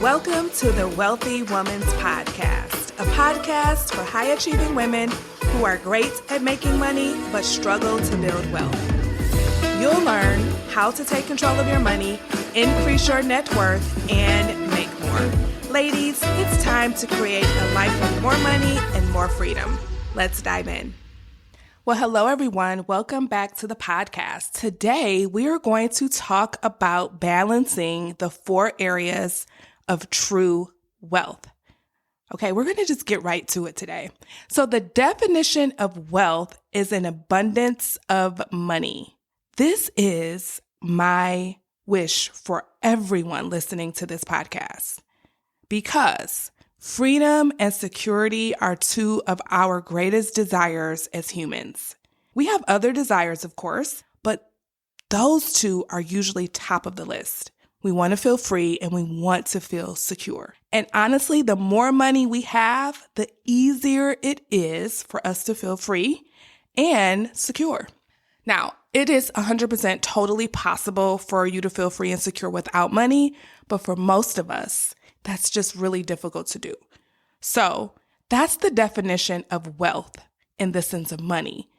Welcome to the Wealthy Woman's Podcast, a podcast for high-achieving women who are great at making money but struggle to build wealth. You'll learn how to take control of your money, increase your net worth, and make more. Ladies, it's time to create a life with more money and more freedom. Let's dive in. Well, hello, everyone. Welcome back to the podcast. Today, we are going to talk about balancing the 4 areas of true wealth. Okay, we're going to just get right to it today. So the definition of wealth is an abundance of money. This is my wish for everyone listening to this podcast, because freedom and security are 2 of our greatest desires as humans. We have other desires, of course, but those 2 are usually top of the list. We want to feel free and we want to feel secure. And honestly, the more money we have, the easier it is for us to feel free and secure. Now, it is 100% totally possible for you to feel free and secure without money, but for most of us, that's just really difficult to do. So that's the definition of wealth in the sense of money.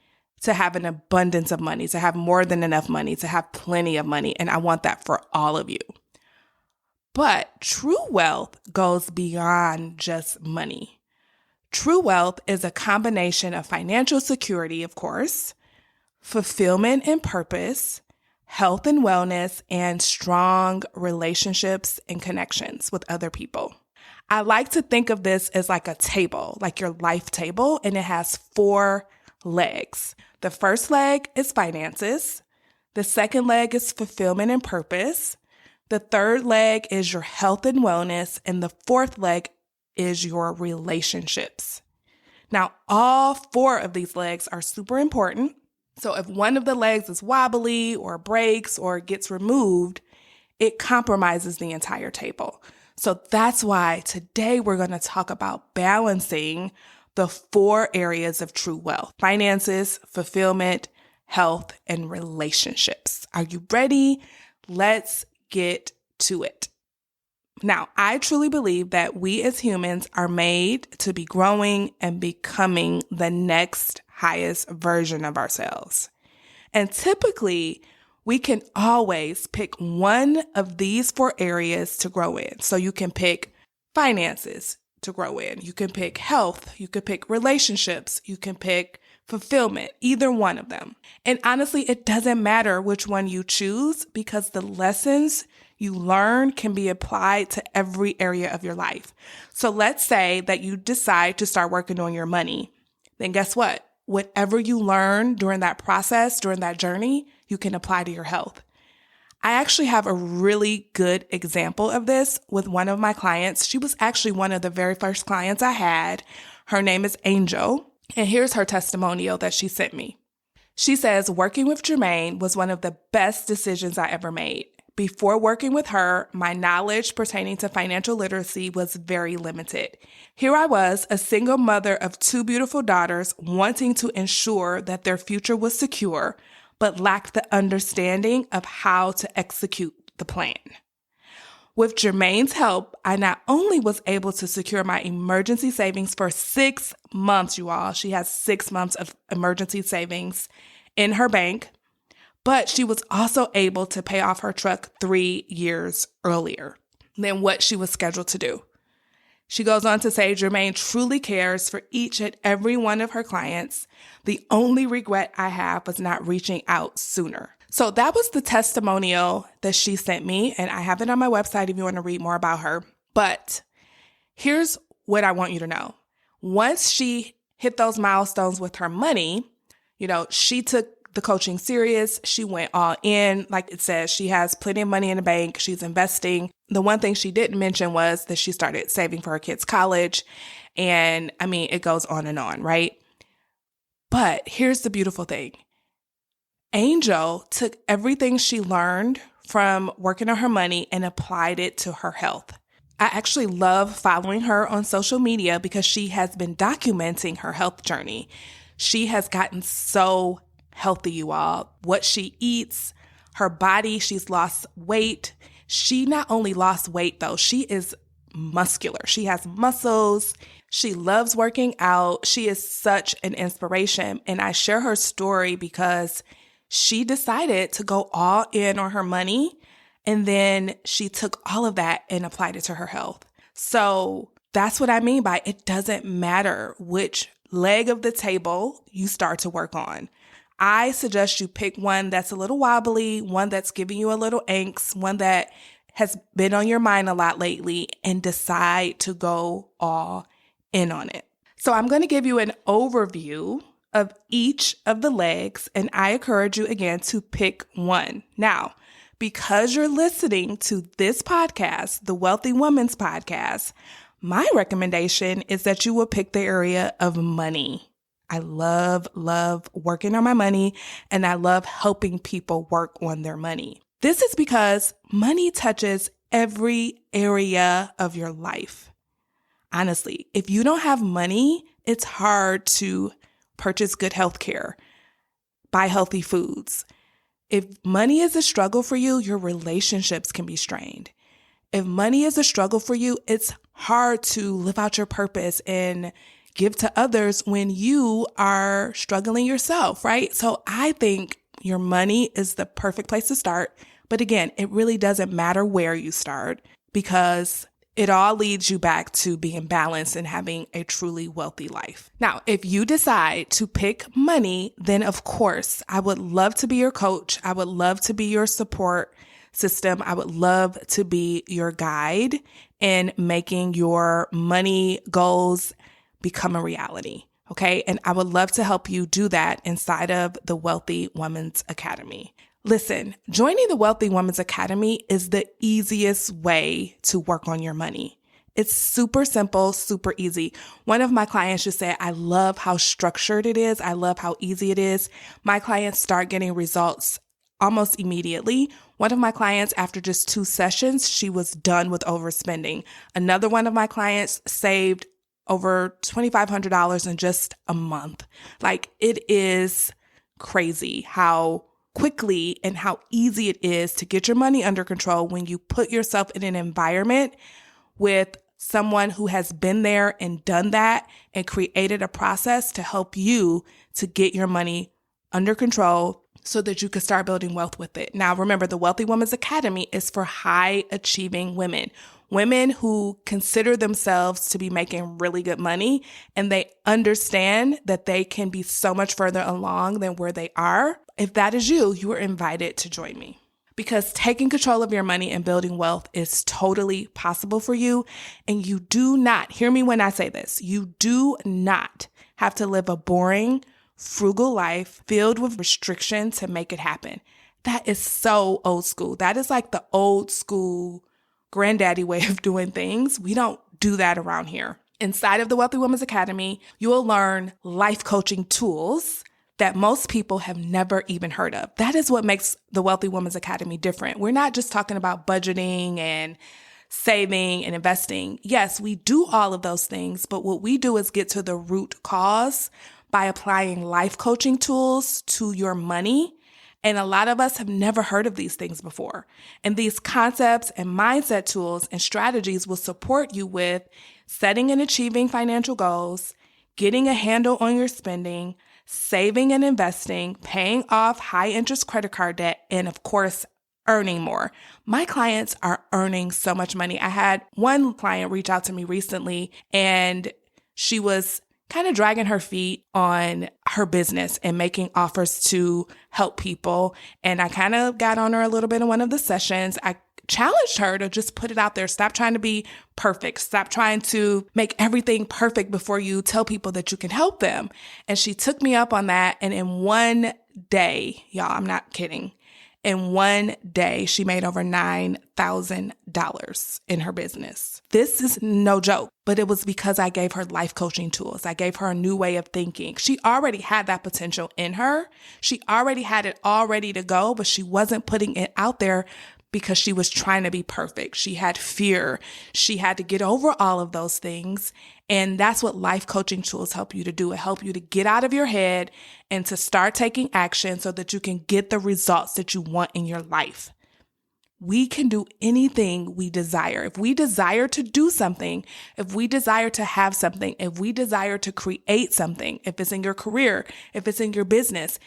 To have an abundance of money, to have more than enough money, to have plenty of money. And I want that for all of you. But true wealth goes beyond just money. True wealth is a combination of financial security, of course, fulfillment and purpose, health and wellness, and strong relationships and connections with other people. I like to think of this as like a table, like your life table, and it has 4 legs. The first leg is finances. The second leg is fulfillment and purpose. The third leg is your health and wellness. And the fourth leg is your relationships. Now, all 4 of these legs are super important. So if one of the legs is wobbly or breaks or gets removed, it compromises the entire table. So that's why today we're going to talk about balancing the 4 areas of true wealth: finances, fulfillment, health, and relationships. Are you ready? Let's get to it. Now, I truly believe that we as humans are made to be growing and becoming the next highest version of ourselves. And typically, we can always pick one of these 4 areas to grow in. So you can pick finances to grow in. You can pick health. You can pick relationships. You can pick fulfillment, either one of them. And honestly, it doesn't matter which one you choose, because the lessons you learn can be applied to every area of your life. So let's say that you decide to start working on your money. Then guess what? Whatever you learn during that process, during that journey, you can apply to your health. I actually have a really good example of this with one of my clients. She was actually one of the very first clients I had. Her name is Angel, and here's her testimonial that she sent me. She says, working with Jermaine was one of the best decisions I ever made. Before working with her, my knowledge pertaining to financial literacy was very limited. Here I was, a single mother of 2 beautiful daughters, wanting to ensure that their future was secure, but lacked the understanding of how to execute the plan. With Jermaine's help, I not only was able to secure my emergency savings for 6 months, you all. She has 6 months of emergency savings in her bank, but she was also able to pay off her truck 3 years earlier than what she was scheduled to do. She goes on to say, Jermaine truly cares for each and every one of her clients. The only regret I have was not reaching out sooner. So that was the testimonial that she sent me, and I have it on my website if you want to read more about her. But here's what I want you to know. Once she hit those milestones with her money, she took the coaching serious. She went all in. Like it says, she has plenty of money in the bank. She's investing. The one thing she didn't mention was that she started saving for her kids' college. And it goes on and on, right? But here's the beautiful thing. Angel took everything she learned from working on her money and applied it to her health. I actually love following her on social media because she has been documenting her health journey. She has gotten so healthy, you all. What she eats, her body, she's lost weight. She not only lost weight though, she is muscular. She has muscles. She loves working out. She is such an inspiration. And I share her story because she decided to go all in on her money. And then she took all of that and applied it to her health. So that's what I mean by it doesn't matter which leg of the table you start to work on. I suggest you pick one that's a little wobbly, one that's giving you a little angst, one that has been on your mind a lot lately, and decide to go all in on it. So I'm going to give you an overview of each of the legs, and I encourage you again to pick one. Now, because you're listening to this podcast, the Wealthy Woman's Podcast, my recommendation is that you will pick the area of money. I love working on my money, and I love helping people work on their money. This is because money touches every area of your life. Honestly, if you don't have money, it's hard to purchase good health care, buy healthy foods. If money is a struggle for you, your relationships can be strained. If money is a struggle for you, it's hard to live out your purpose and give to others when you are struggling yourself, right? So I think your money is the perfect place to start. But again, it really doesn't matter where you start because it all leads you back to being balanced and having a truly wealthy life. Now, if you decide to pick money, then of course, I would love to be your coach. I would love to be your support system. I would love to be your guide in making your money goals become a reality. Okay. And I would love to help you do that inside of the Wealthy Woman's Academy. Listen, joining the Wealthy Woman's Academy is the easiest way to work on your money. It's super simple, super easy. One of my clients just said, I love how structured it is. I love how easy it is. My clients start getting results almost immediately. One of my clients, after just 2 sessions, she was done with overspending. Another one of my clients saved over $2,500 in just a month. Like, it is crazy how quickly and how easy it is to get your money under control when you put yourself in an environment with someone who has been there and done that and created a process to help you to get your money under control so that you can start building wealth with it. Now, remember, the Wealthy Woman's Academy is for high achieving women. Women who consider themselves to be making really good money and they understand that they can be so much further along than where they are. If that is you, you are invited to join me because taking control of your money and building wealth is totally possible for you. And you do not, hear me when I say this, you do not have to live a boring, frugal life filled with restriction to make it happen. That is so old school. That is like the old school granddaddy way of doing things. We don't do that around here. Inside of the Wealthy Woman's Academy, you will learn life coaching tools that most people have never even heard of. That is what makes the Wealthy Woman's Academy different. We're not just talking about budgeting and saving and investing. Yes, we do all of those things, but what we do is get to the root cause by applying life coaching tools to your money. And a lot of us have never heard of these things before. And these concepts and mindset tools and strategies will support you with setting and achieving financial goals, getting a handle on your spending, saving and investing, paying off high interest credit card debt, and of course, earning more. My clients are earning so much money. I had one client reach out to me recently and she was kind of dragging her feet on her business and making offers to help people. And I kind of got on her a little bit in one of the sessions. I challenged her to just put it out there. Stop trying to be perfect. Stop trying to make everything perfect before you tell people that you can help them. And she took me up on that. And in one day, y'all, I'm not kidding. In one day, she made over $9,000 in her business. This is no joke, but it was because I gave her life coaching tools. I gave her a new way of thinking. She already had that potential in her. She already had it all ready to go, but she wasn't putting it out there because she was trying to be perfect. She had fear. She had to get over all of those things. And that's what life coaching tools help you to do. It help you to get out of your head and to start taking action so that you can get the results that you want in your life. We can do anything we desire. If we desire to do something, if we desire to have something, if we desire to create something, if it's in your career, if it's in your business,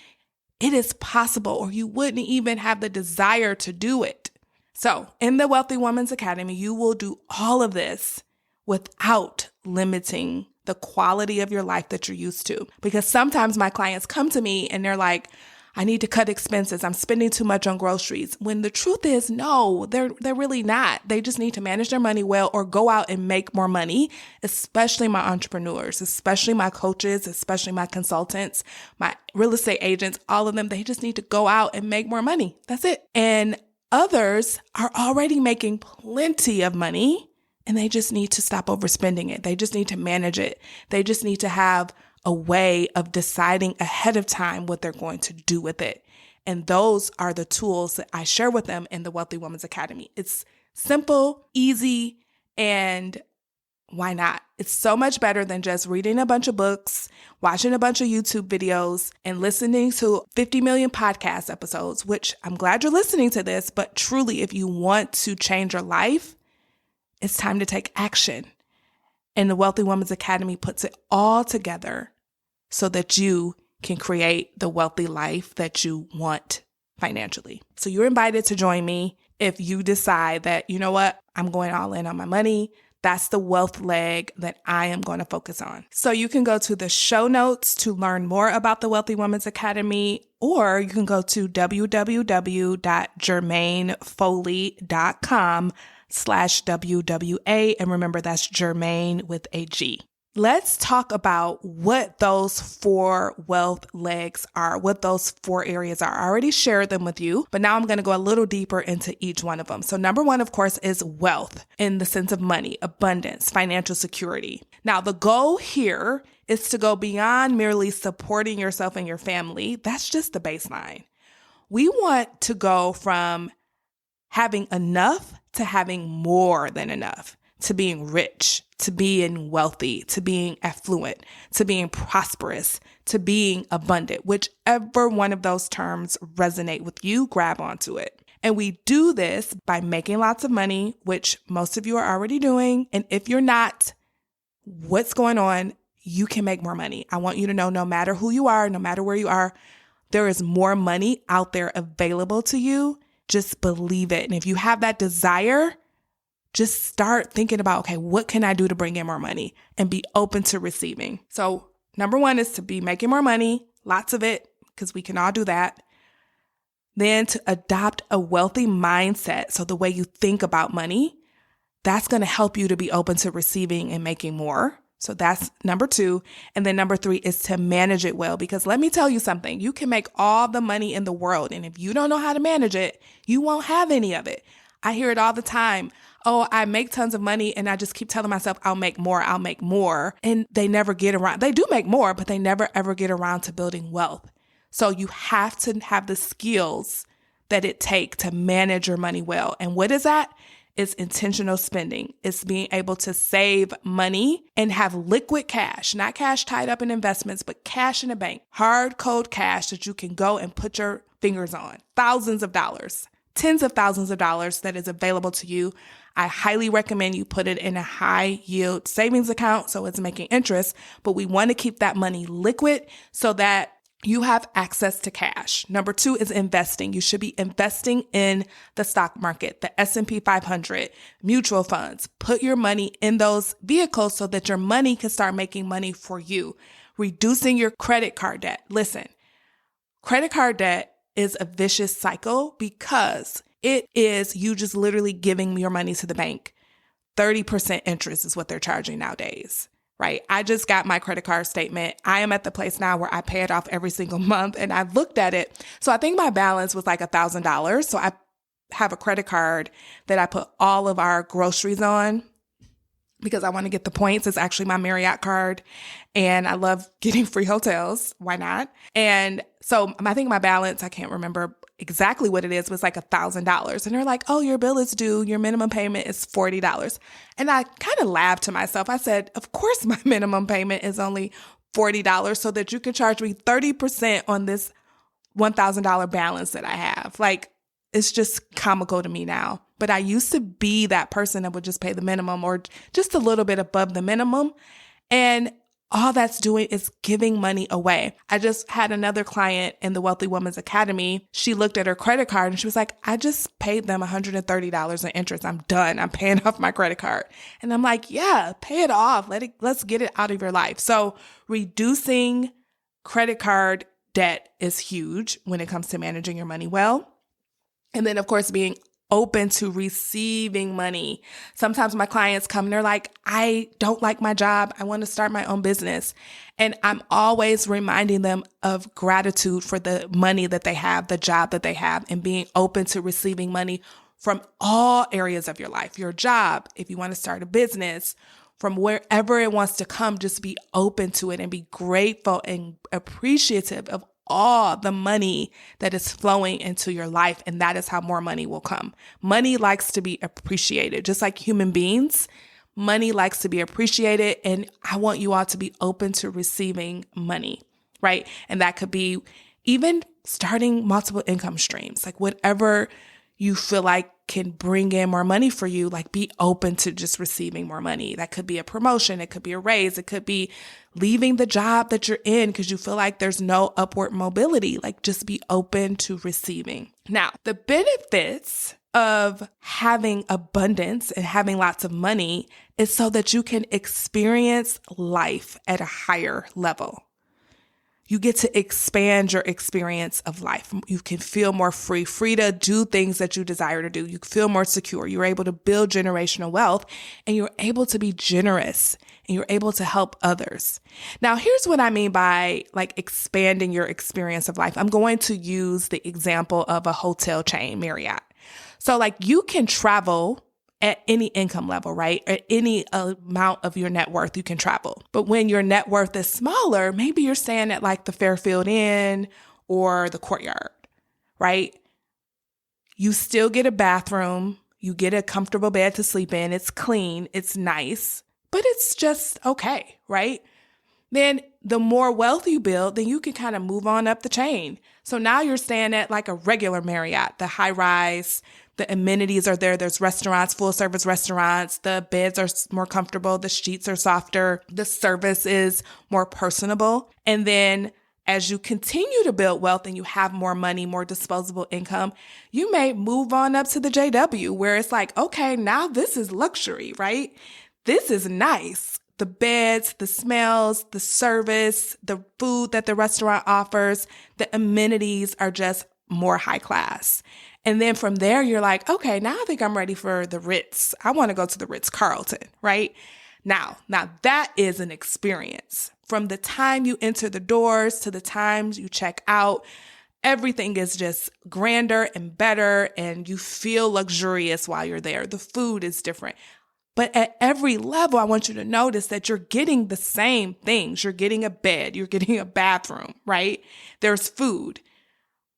it is possible, or you wouldn't even have the desire to do it. So in the Wealthy Woman's Academy, you will do all of this without limiting the quality of your life that you're used to. Because sometimes my clients come to me and they're like, I need to cut expenses. I'm spending too much on groceries. When the truth is, no, they're really not. They just need to manage their money well or go out and make more money, especially my entrepreneurs, especially my coaches, especially my consultants, my real estate agents, all of them. They just need to go out and make more money. That's it. And others are already making plenty of money and they just need to stop overspending it. They just need to manage it. They just need to have a way of deciding ahead of time what they're going to do with it. And those are the tools that I share with them in the Wealthy Woman's Academy. It's simple, easy, and why not? It's so much better than just reading a bunch of books, watching a bunch of YouTube videos, and listening to 50 million podcast episodes, which I'm glad you're listening to this, but truly, if you want to change your life, it's time to take action. And the Wealthy Woman's Academy puts it all together so that you can create the wealthy life that you want financially. So you're invited to join me if you decide that, you know what, I'm going all in on my money. That's the wealth leg that I am going to focus on. So you can go to the show notes to learn more about the Wealthy Woman's Academy, or you can go to www.jermainefoley.com/WWA. And remember, that's Jermaine with a G. Let's talk about what those 4 wealth legs are, what those 4 areas are. I already shared them with you, but now I'm going to go a little deeper into each one of them. So number 1, of course, is wealth in the sense of money, abundance, financial security. Now, the goal here is to go beyond merely supporting yourself and your family. That's just the baseline. We want to go from having enough to having more than enough, to being rich, to being wealthy, to being affluent, to being prosperous, to being abundant. Whichever one of those terms resonate with you, grab onto it. And we do this by making lots of money, which most of you are already doing. And if you're not, what's going on? You can make more money. I want you to know, no matter who you are, no matter where you are, there is more money out there available to you. Just believe it. And if you have that desire, just start thinking about, okay, what can I do to bring in more money, and be open to receiving. So number 1 is to be making more money, lots of it, because we can all do that. Then to adopt a wealthy mindset. So the way you think about money, that's going to help you to be open to receiving and making more. So that's number 2. And then number 3 is to manage it well, because let me tell you something, you can make all the money in the world. And if you don't know how to manage it, you won't have any of it. I hear it all the time. Oh, I make tons of money and I just keep telling myself I'll make more. And they never get around. They do make more, but they never ever get around to building wealth. So you have to have the skills that it takes to manage your money well. And what is that? It's intentional spending. It's being able to save money and have liquid cash, not cash tied up in investments, but cash in the bank, hard cold cash that you can go and put your fingers on. Thousands of dollars, tens of thousands of dollars that is available to you. I highly recommend you put it in a high yield savings account so it's making interest, but we want to keep that money liquid so that you have access to cash. Number 2 is investing. You should be investing in the stock market, the S&P 500, mutual funds. Put your money in those vehicles so that your money can start making money for you. Reducing your credit card debt. Listen, credit card debt is a vicious cycle because it is you just literally giving your money to the bank. 30% interest is what they're charging nowadays, right? I just got my credit card statement. I am at the place now where I pay it off every single month, and I looked at it. So I think my balance was like $1,000. So I have a credit card that I put all of our groceries on because I want to get the points. It's actually my Marriott card, and I love getting free hotels. Why not? And so I think my balance, I can't remember exactly what it is, was like $1,000. And they're like, oh, your bill is due. Your minimum payment is $40. And I kind of laughed to myself. I said, of course my minimum payment is only $40 so that you can charge me 30% on this $1,000 balance that I have. Like, it's just comical to me now. But I used to be that person that would just pay the minimum or just a little bit above the minimum. And all that's doing is giving money away. I just had another client in the Wealthy Woman's Academy. She looked at her credit card and she was like, I just paid them $130 in interest. I'm done. I'm paying off my credit card. And I'm like, yeah, pay it off. Let's get it out of your life. So reducing credit card debt is huge when it comes to managing your money well. And then, of course, being open to receiving money. Sometimes my clients come and they're like, I don't like my job. I want to start my own business. And I'm always reminding them of gratitude for the money that they have, the job that they have, and being open to receiving money from all areas of your life, your job, if you want to start a business, from wherever it wants to come, just be open to it and be grateful and appreciative of all the money that is flowing into your life. And that is how more money will come. Money likes to be appreciated, just like human beings. Money likes to be appreciated. And I want you all to be open to receiving money, right? And that could be even starting multiple income streams, like whatever you feel like can bring in more money for you, like be open to just receiving more money. That could be a promotion. It could be a raise. It could be leaving the job that you're in because you feel like there's no upward mobility. Like just be open to receiving. Now, the benefits of having abundance and having lots of money is so that you can experience life at a higher level. You get to expand your experience of life. You can feel more free to do things that you desire to do. You feel more secure. You're able to build generational wealth and you're able to be generous and you're able to help others. Now, here's what I mean by like expanding your experience of life. I'm going to use the example of a hotel chain, Marriott. So like you can travel at any income level, right? At any amount of your net worth, you can travel. But when your net worth is smaller, maybe you're staying at like the Fairfield Inn or the Courtyard, right? You still get a bathroom. You get a comfortable bed to sleep in. It's clean. It's nice, but it's just okay, right? Then the more wealth you build, then you can kind of move on up the chain. So now you're staying at like a regular Marriott, the high rise. The amenities are there. There's restaurants, full service restaurants. The beds are more comfortable. The sheets are softer. The service is more personable. And then as you continue to build wealth and you have more money, more disposable income, you may move on up to the JW where it's like, okay, now this is luxury, right? This is nice. The beds, the smells, the service, the food that the restaurant offers, the amenities are just more high class. And then from there, you're like, okay, now I think I'm ready for the Ritz. I want to go to the Ritz-Carlton, right? Now that is an experience. From the time you enter the doors to the time you check out, everything is just grander and better, and you feel luxurious while you're there. The food is different. But at every level, I want you to notice that you're getting the same things. You're getting a bed, you're getting a bathroom, right? There's food.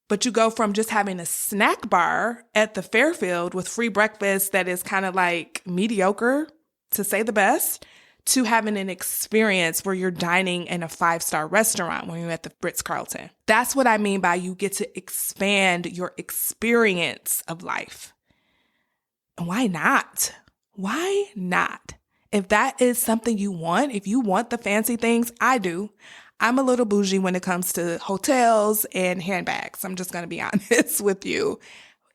But you go from just having a snack bar at the Fairfield with free breakfast that is kind of like mediocre, to say the best, to having an experience where you're dining in a 5-star restaurant when you're at the Ritz-Carlton. That's what I mean by you get to expand your experience of life. And why not? Why not? If that is something you want, if you want the fancy things, I do. I'm a little bougie when it comes to hotels and handbags. I'm just going to be honest with you.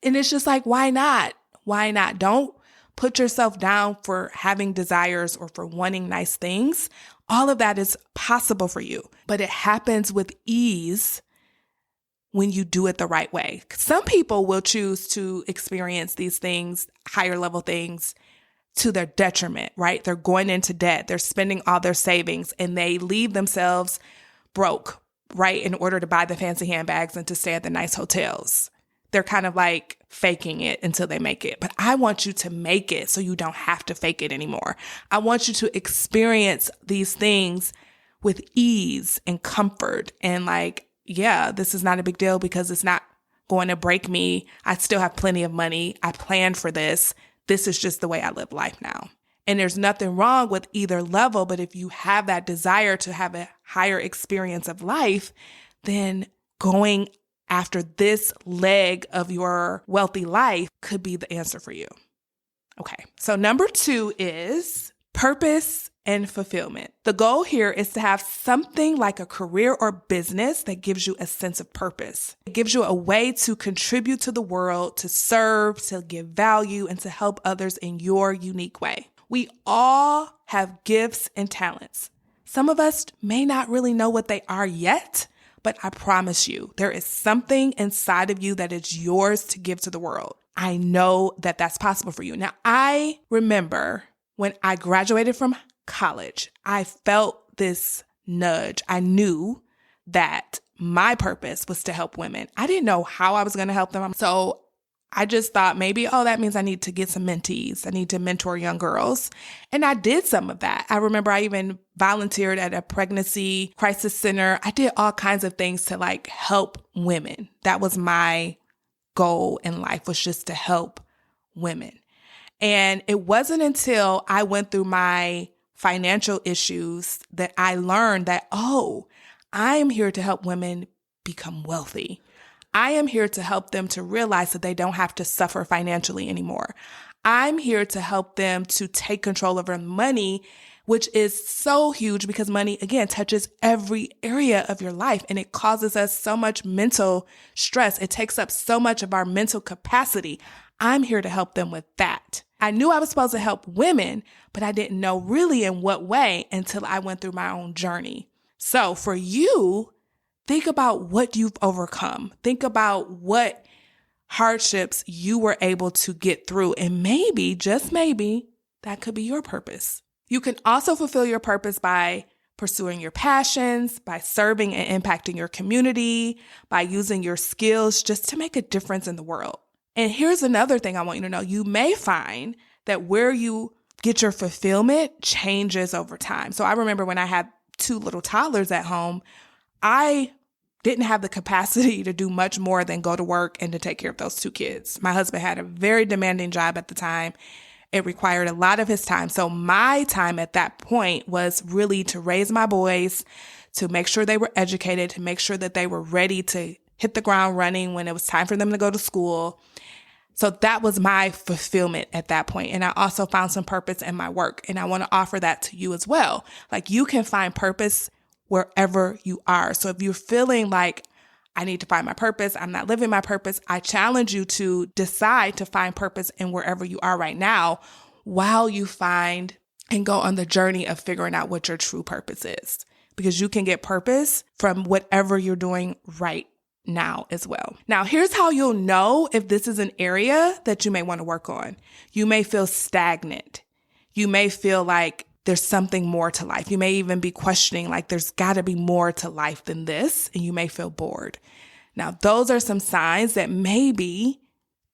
And it's just like, why not? Why not? Don't put yourself down for having desires or for wanting nice things. All of that is possible for you, but it happens with ease when you do it the right way. Some people will choose to experience these things, higher level things, to their detriment, right? They're going into debt. They're spending all their savings and they leave themselves broke, right? In order to buy the fancy handbags and to stay at the nice hotels. They're kind of like faking it until they make it. But I want you to make it so you don't have to fake it anymore. I want you to experience these things with ease and comfort and like, yeah, this is not a big deal because it's not going to break me. I still have plenty of money. I planned for this. This is just the way I live life now. And there's nothing wrong with either level, but if you have that desire to have a higher experience of life, then going after this leg of your wealthy life could be the answer for you. Okay, so number 2 is purpose and fulfillment. The goal here is to have something like a career or business that gives you a sense of purpose. It gives you a way to contribute to the world, to serve, to give value, and to help others in your unique way. We all have gifts and talents. Some of us may not really know what they are yet, but I promise you, there is something inside of you that is yours to give to the world. I know that that's possible for you. Now, I remember when I graduated from college, I felt this nudge. I knew that my purpose was to help women. I didn't know how I was going to help them. So I just thought maybe, that means I need to get some mentees. I need to mentor young girls. And I did some of that. I remember I even volunteered at a pregnancy crisis center. I did all kinds of things to help women. That was my goal in life, was just to help women. And it wasn't until I went through my financial issues that I learned that, I am here to help women become wealthy. I am here to help them to realize that they don't have to suffer financially anymore. I'm here to help them to take control of their money, which is so huge because money, again, touches every area of your life and it causes us so much mental stress. It takes up so much of our mental capacity. I'm here to help them with that. I knew I was supposed to help women, but I didn't know really in what way until I went through my own journey. So for you, think about what you've overcome. Think about what hardships you were able to get through. And maybe, just maybe, that could be your purpose. You can also fulfill your purpose by pursuing your passions, by serving and impacting your community, by using your skills just to make a difference in the world. And here's another thing I want you to know. You may find that where you get your fulfillment changes over time. So I remember when I had 2 little toddlers at home, I didn't have the capacity to do much more than go to work and to take care of those 2 kids. My husband had a very demanding job at the time. It required a lot of his time. So my time at that point was really to raise my boys, to make sure they were educated, to make sure that they were ready to hit the ground running when it was time for them to go to school. So that was my fulfillment at that point. And I also found some purpose in my work. And I want to offer that to you as well. You can find purpose wherever you are. So if you're feeling like I need to find my purpose, I'm not living my purpose, I challenge you to decide to find purpose in wherever you are right now while you find and go on the journey of figuring out what your true purpose is. Because you can get purpose from whatever you're doing right now as well. Now, here's how you'll know if this is an area that you may want to work on. You may feel stagnant. You may feel like there's something more to life. You may even be questioning, there's got to be more to life than this, and you may feel bored. Now, those are some signs that maybe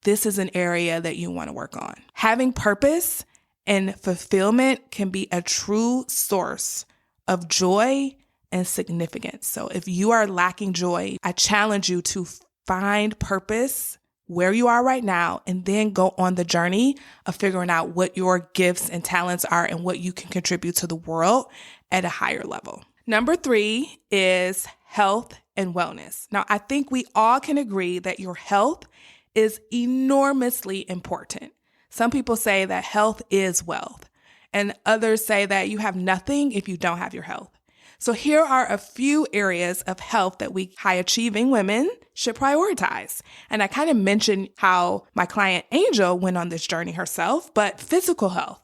this is an area that you want to work on. Having purpose and fulfillment can be a true source of joy and significance. So if you are lacking joy, I challenge you to find purpose where you are right now, and then go on the journey of figuring out what your gifts and talents are and what you can contribute to the world at a higher level. Number 3 is health and wellness. Now, I think we all can agree that your health is enormously important. Some people say that health is wealth, and others say that you have nothing if you don't have your health. So here are a few areas of health that we high-achieving women should prioritize. And I kind of mentioned how my client Angel went on this journey herself, but physical health,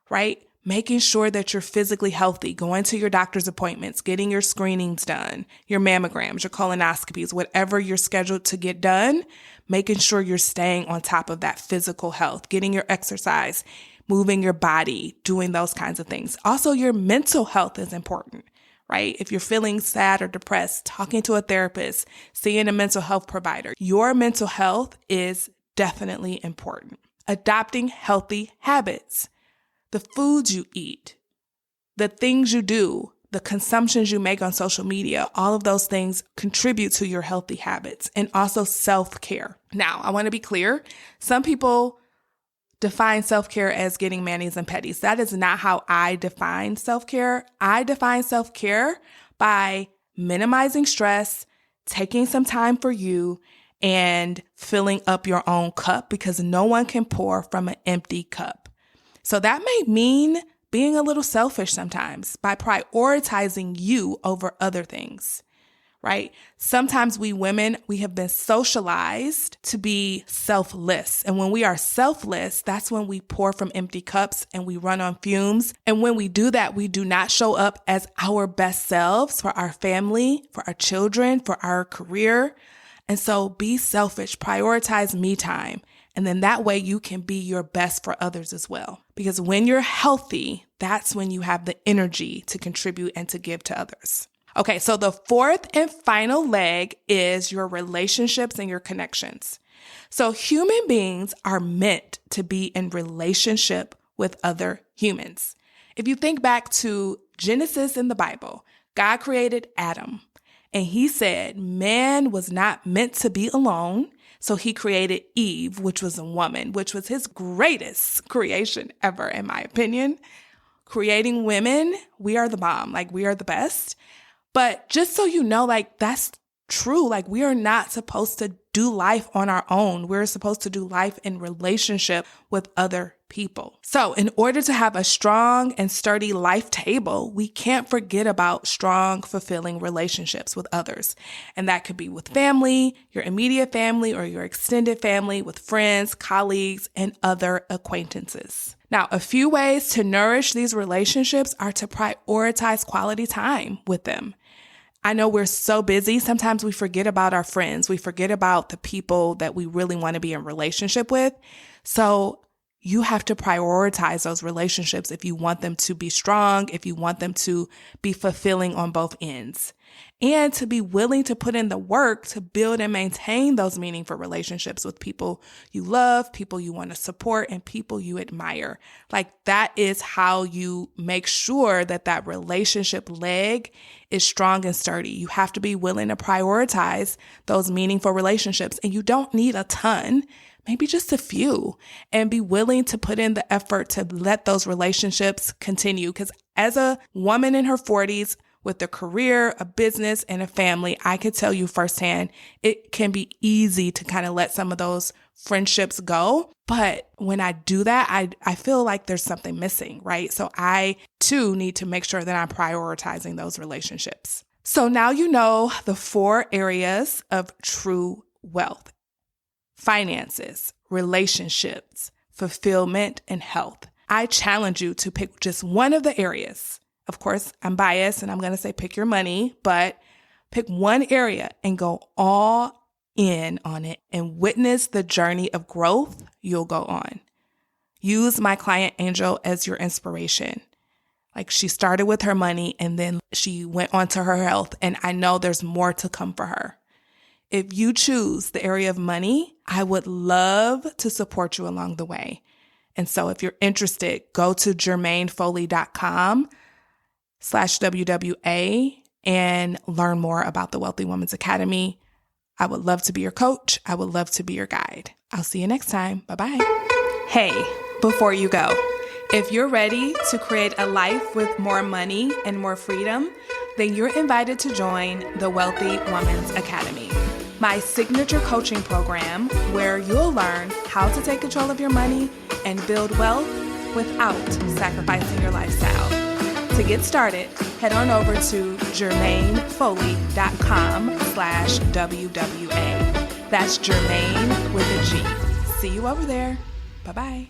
right? Making sure that you're physically healthy, going to your doctor's appointments, getting your screenings done, your mammograms, your colonoscopies, whatever you're scheduled to get done, making sure you're staying on top of that physical health, getting your exercise, moving your body, doing those kinds of things. Also, your mental health is important, right? If you're feeling sad or depressed, talking to a therapist, seeing a mental health provider, your mental health is definitely important. Adopting healthy habits, the foods you eat, the things you do, the consumptions you make on social media, all of those things contribute to your healthy habits, and also self-care. Now, I want to be clear. Some people define self-care as getting manis and petties. That is not how I define self-care. I define self-care by minimizing stress, taking some time for you and filling up your own cup, because no one can pour from an empty cup. So that may mean being a little selfish sometimes by prioritizing you over other things, right? Sometimes we women, we have been socialized to be selfless. And when we are selfless, that's when we pour from empty cups and we run on fumes. And when we do that, we do not show up as our best selves for our family, for our children, for our career. And so be selfish, prioritize me time. And then that way you can be your best for others as well. Because when you're healthy, that's when you have the energy to contribute and to give to others. Okay, so the fourth and final leg is your relationships and your connections. So human beings are meant to be in relationship with other humans. If you think back to Genesis in the Bible, God created Adam, and he said man was not meant to be alone. So he created Eve, which was a woman, which was his greatest creation ever, in my opinion. Creating women, we are the bomb, like we are the best. But just so you know, like that's true. Like we are not supposed to do life on our own. We're supposed to do life in relationship with other people. So in order to have a strong and sturdy life table, we can't forget about strong, fulfilling relationships with others. And that could be with family, your immediate family, or your extended family, with friends, colleagues, and other acquaintances. Now, a few ways to nourish these relationships are to prioritize quality time with them. I know we're so busy. Sometimes we forget about our friends. We forget about the people that we really want to be in relationship with. So you have to prioritize those relationships if you want them to be strong, if you want them to be fulfilling on both ends, and to be willing to put in the work to build and maintain those meaningful relationships with people you love, people you want to support, and people you admire. Like that is how you make sure that that relationship leg is strong and sturdy. You have to be willing to prioritize those meaningful relationships, and you don't need a ton. Maybe just a few, and be willing to put in the effort to let those relationships continue. Because as a woman in her 40s with a career, a business, and a family, I could tell you firsthand, it can be easy to kind of let some of those friendships go. But when I do that, I feel like there's something missing, right? So I too need to make sure that I'm prioritizing those relationships. So now you know the 4 areas of true wealth: finances, relationships, fulfillment, and health. I challenge you to pick just one of the areas. Of course, I'm biased and I'm going to say pick your money, but pick one area and go all in on it and witness the journey of growth you'll go on. Use my client Angel as your inspiration. Like she started with her money and then she went on to her health, and I know there's more to come for her. If you choose the area of money, I would love to support you along the way. And so if you're interested, go to jermainefoley.com/WWA and learn more about the Wealthy Woman's Academy. I would love to be your coach. I would love to be your guide. I'll see you next time. Bye-bye. Hey, before you go, if you're ready to create a life with more money and more freedom, then you're invited to join the Wealthy Woman's Academy, my signature coaching program where you'll learn how to take control of your money and build wealth without sacrificing your lifestyle. To get started, head on over to jermainefoley.com/WWA. That's Jermaine with a G. See you over there. Bye-bye.